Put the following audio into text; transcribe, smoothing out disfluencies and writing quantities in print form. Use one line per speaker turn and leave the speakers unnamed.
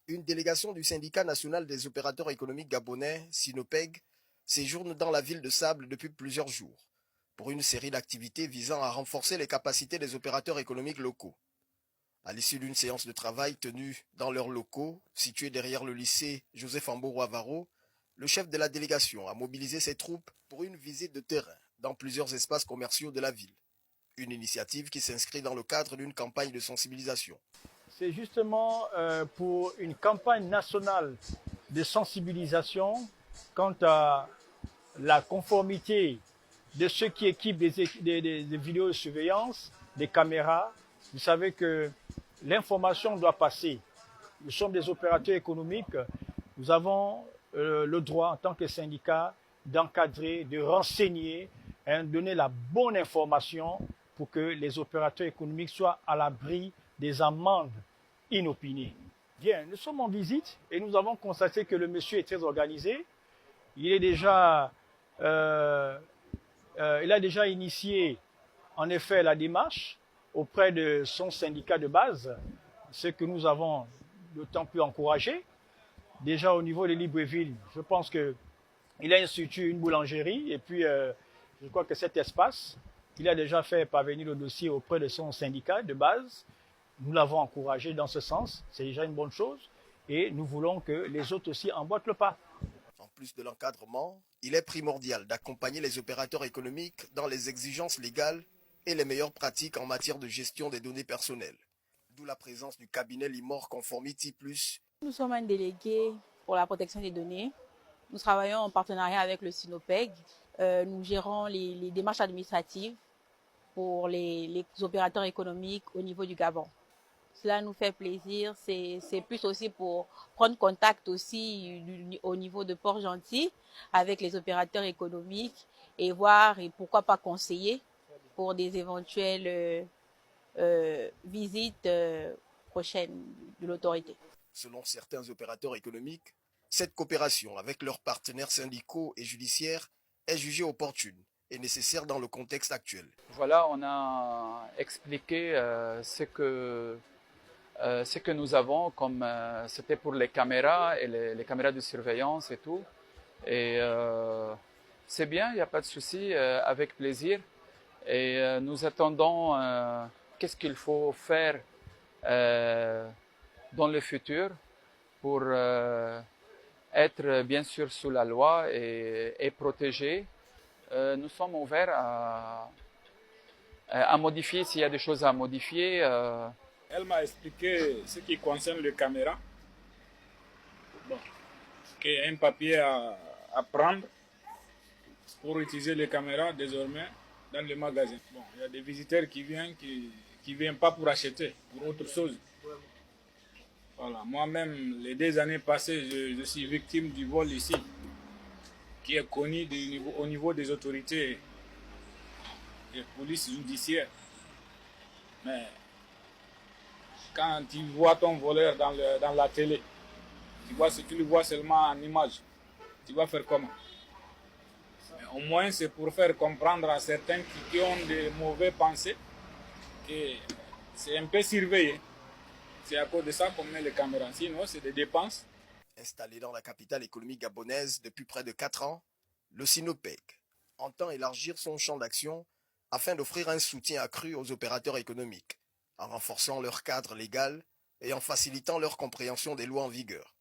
Une délégation du syndicat national des opérateurs économiques gabonais, Sinopeg, séjourne dans la ville de Sable depuis plusieurs jours pour une série d'activités visant à renforcer les capacités des opérateurs économiques locaux. À l'issue d'une séance de travail tenue dans leurs locaux, situés derrière le lycée Joseph Amboro Avaro, le chef de la délégation a mobilisé ses troupes pour une visite de terrain dans plusieurs espaces commerciaux de la ville. Une initiative qui s'inscrit dans le cadre d'une campagne de sensibilisation.
C'est justement pour une campagne nationale de sensibilisation quant à la conformité de ceux qui équipent des vidéos de surveillance, des caméras. Vous savez que l'information doit passer. Nous sommes des opérateurs économiques. Nous avons le droit, en tant que syndicat, d'encadrer, de renseigner, donner la bonne information pour que les opérateurs économiques soient à l'abri des amendes inopinées. Bien, nous sommes en visite et nous avons constaté que le monsieur est très organisé. Il est déjà, il a déjà initié en effet la démarche auprès de son syndicat de base, ce que nous avons d'autant plus encouragé. Déjà au niveau de Libreville, je pense qu'il a institué une boulangerie et puis je crois que cet espace, il a déjà fait parvenir le dossier auprès de son syndicat de base. Nous l'avons encouragé dans ce sens, c'est déjà une bonne chose et nous voulons que les autres aussi emboîtent le pas.
En plus de l'encadrement, il est primordial d'accompagner les opérateurs économiques dans les exigences légales et les meilleures pratiques en matière de gestion des données personnelles. D'où la présence du cabinet Limor Conformity Plus.
Nous sommes un délégué pour la protection des données. Nous travaillons en partenariat avec le Sinopeg. Nous gérons les démarches administratives pour les opérateurs économiques au niveau du Gabon. Cela nous fait plaisir. C'est plus aussi pour prendre contact aussi au niveau de Port-Gentil avec les opérateurs économiques et voir et pourquoi pas conseiller pour des éventuelles visites prochaines de l'autorité.
Selon certains opérateurs économiques, cette coopération avec leurs partenaires syndicaux et judiciaires est jugée opportune et nécessaire dans le contexte actuel.
Voilà, on a expliqué ce que nous avons, comme c'était pour les caméras et les caméras de surveillance et tout. Et c'est bien, il n'y a pas de souci, avec plaisir. Et nous attendons qu'est-ce qu'il faut faire dans le futur pour être bien sûr sous la loi et protégés. Nous sommes ouverts à modifier s'il y a des choses à modifier.
Elle m'a expliqué ce qui concerne les caméras. Bon, qu'il y a un papier à prendre pour utiliser les caméras désormais dans le magasin. Bon, il y a des visiteurs qui viennent pas pour acheter, pour autre chose. Voilà. Moi-même, les 2 années passées, je suis victime du vol ici, qui est connu au niveau des autorités de police judiciaire. Mais quand tu vois ton voleur dans la télé, si tu le vois seulement en image, tu vas faire comment? Mais au moins, c'est pour faire comprendre à certains qui ont de mauvais pensées que c'est un peu surveillé. C'est à cause de ça qu'on met les caméras. Sinon, c'est des dépenses.
Installé dans la capitale économique gabonaise depuis près de 4 ans, le Sinopec entend élargir son champ d'action afin d'offrir un soutien accru aux opérateurs économiques, en renforçant leur cadre légal et en facilitant leur compréhension des lois en vigueur.